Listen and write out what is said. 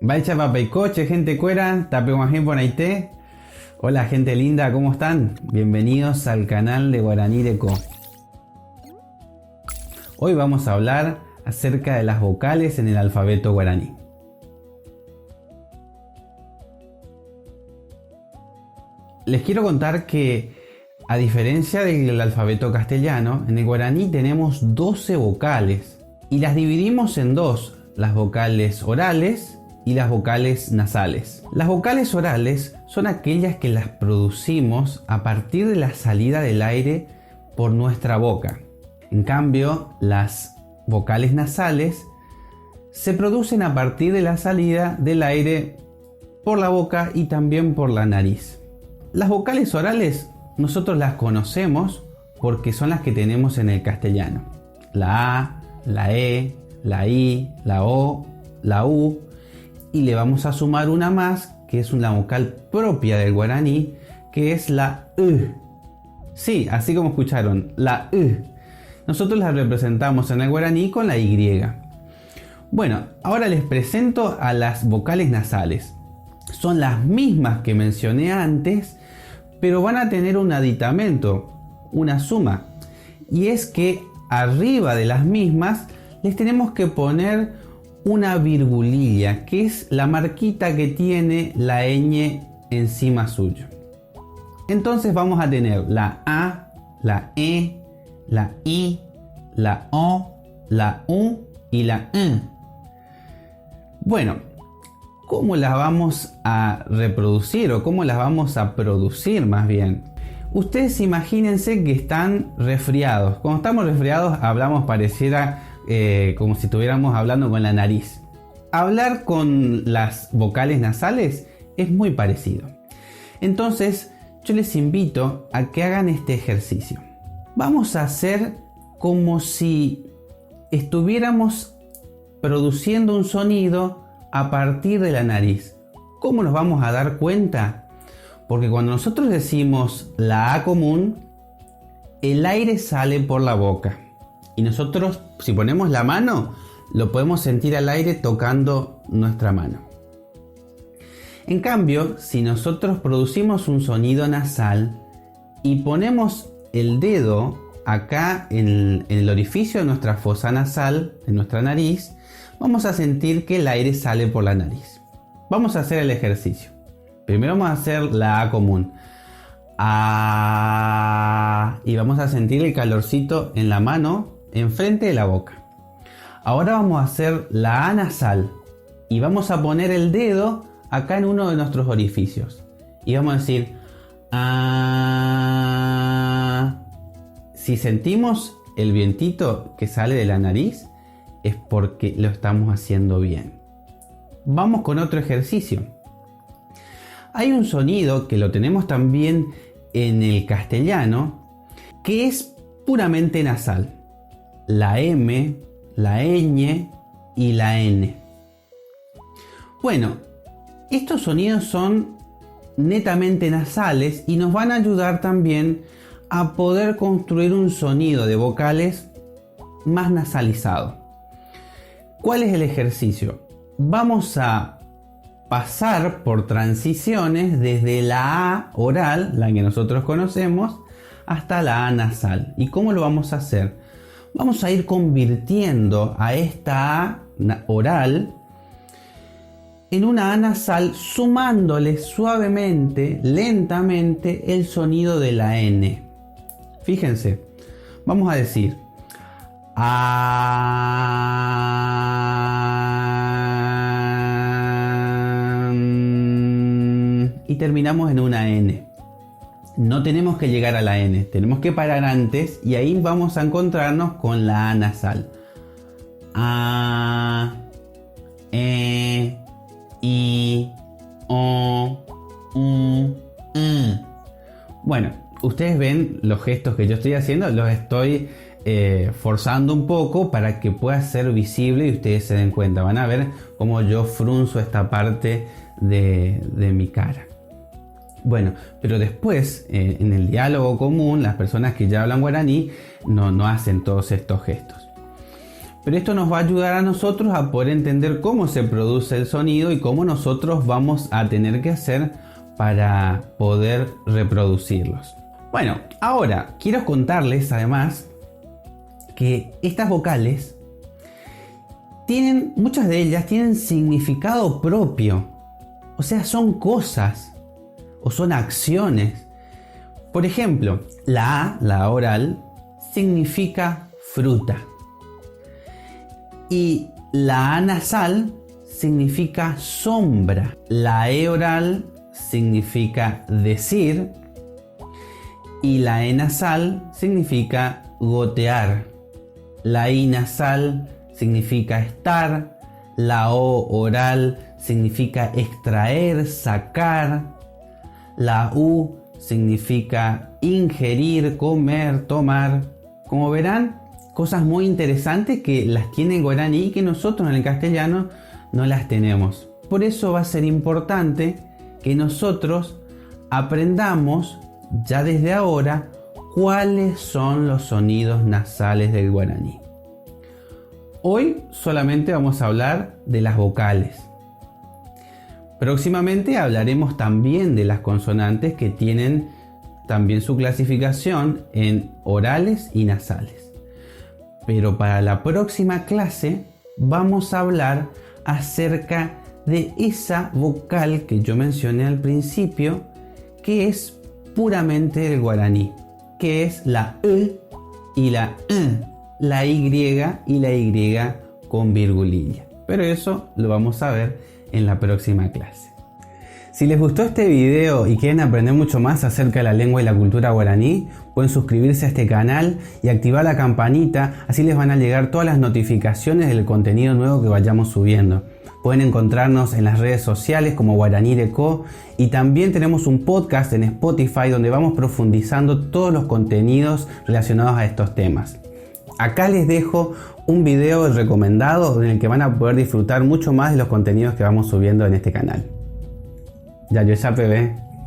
Baicha papaicoche, gente cuera, tapeguajín ponaité. Hola gente linda, ¿cómo están? Bienvenidos al canal de Guaraní Deco. Hoy vamos a hablar acerca de las vocales en el alfabeto guaraní. Les quiero contar que, a diferencia del alfabeto castellano, en el guaraní tenemos 12 vocales y las dividimos en dos, las vocales orales y las vocales nasales. Las vocales orales son aquellas que las producimos a partir de la salida del aire por nuestra boca. En cambio, las vocales nasales se producen a partir de la salida del aire por la boca y también por la nariz. Las vocales orales nosotros las conocemos porque son las que tenemos en el castellano. La A, la E, la I, la O, la U, y le vamos a sumar una más que es una vocal propia del guaraní, que es la U. Sí, así como escucharon, la U. Nosotros la representamos en el guaraní con la Y. Bueno, ahora les presento a las vocales nasales. Son las mismas que mencioné antes, pero van a tener un aditamento, una suma. Y es que arriba de las mismas les tenemos que poner una virgulilla, que es la marquita que tiene la ñ encima suyo. Entonces vamos a tener la A, la E, la I, la O, la U y la N. Bueno, ¿cómo las vamos a reproducir o cómo las vamos a producir más bien? Ustedes imagínense que están resfriados. Cuando estamos resfriados hablamos pareciera como si estuviéramos hablando con la nariz. Hablar con las vocales nasales es muy parecido. Entonces yo les invito a que hagan este ejercicio. Vamos a hacer como si estuviéramos produciendo un sonido a partir de la nariz. ¿Cómo nos vamos a dar cuenta? Porque cuando nosotros decimos la A común, el aire sale por la boca. Y nosotros, si ponemos la mano, lo podemos sentir al aire tocando nuestra mano. En cambio, si nosotros producimos un sonido nasal y ponemos el dedo acá en el orificio de nuestra fosa nasal, en nuestra nariz, vamos a sentir que el aire sale por la nariz. Vamos a hacer el ejercicio. Primero vamos a hacer la A común. A, y vamos a sentir el calorcito en la mano enfrente de la boca. Ahora vamos a hacer la A nasal y vamos a poner el dedo acá en uno de nuestros orificios y vamos a decir A. Si sentimos el vientito que sale de la nariz es porque lo estamos haciendo bien. Vamos con otro ejercicio. Hay un sonido que lo tenemos también en el castellano que es puramente nasal. La M, la ñ y la N. Bueno, estos sonidos son netamente nasales y nos van a ayudar también a poder construir un sonido de vocales más nasalizado. ¿Cuál es el ejercicio? Vamos a pasar por transiciones desde la A oral, la que nosotros conocemos, hasta la A nasal. ¿Y cómo lo vamos a hacer? Vamos a ir convirtiendo a esta A oral en una A nasal, sumándole suavemente, lentamente, el sonido de la N. Fíjense, vamos a decir A y terminamos en una N. No tenemos que llegar a la N, tenemos que parar antes y ahí vamos a encontrarnos con la A nasal. A, E, I, O, U, N. Bueno, ustedes ven los gestos que yo estoy haciendo, los estoy forzando un poco para que pueda ser visible y ustedes se den cuenta. Van a ver cómo yo frunzo esta parte de mi cara. Bueno, pero después en el diálogo común las personas que ya hablan guaraní no hacen todos estos gestos. Pero esto nos va a ayudar a nosotros a poder entender cómo se produce el sonido y cómo nosotros vamos a tener que hacer para poder reproducirlos. Bueno, ahora quiero contarles además que estas vocales muchas de ellas tienen significado propio. O sea, son cosas o son acciones. Por ejemplo, la A, la oral, significa fruta. Y la A nasal significa sombra. La E oral significa decir. Y la E nasal significa gotear. La I nasal significa estar. La O oral significa extraer, sacar. La U significa ingerir, comer, tomar. Como verán, cosas muy interesantes que las tiene el guaraní y que nosotros en el castellano no las tenemos. Por eso va a ser importante que nosotros aprendamos ya desde ahora cuáles son los sonidos nasales del guaraní. Hoy solamente vamos a hablar de las vocales. Próximamente hablaremos también de las consonantes que tienen también su clasificación en orales y nasales. Pero para la próxima clase vamos a hablar acerca de esa vocal que yo mencioné al principio, que es puramente del guaraní, que es la E y la E, la Y y la Y con virgulilla. Pero eso lo vamos a ver en la próxima clase. Si les gustó este video y quieren aprender mucho más acerca de la lengua y la cultura guaraní, pueden suscribirse a este canal y activar la campanita, así les van a llegar todas las notificaciones del contenido nuevo que vayamos subiendo. Pueden encontrarnos en las redes sociales como Guaraní Deco y también tenemos un podcast en Spotify donde vamos profundizando todos los contenidos relacionados a estos temas. Acá les dejo un video recomendado en el que van a poder disfrutar mucho más de los contenidos que vamos subiendo en este canal. Ya yo ya bebé.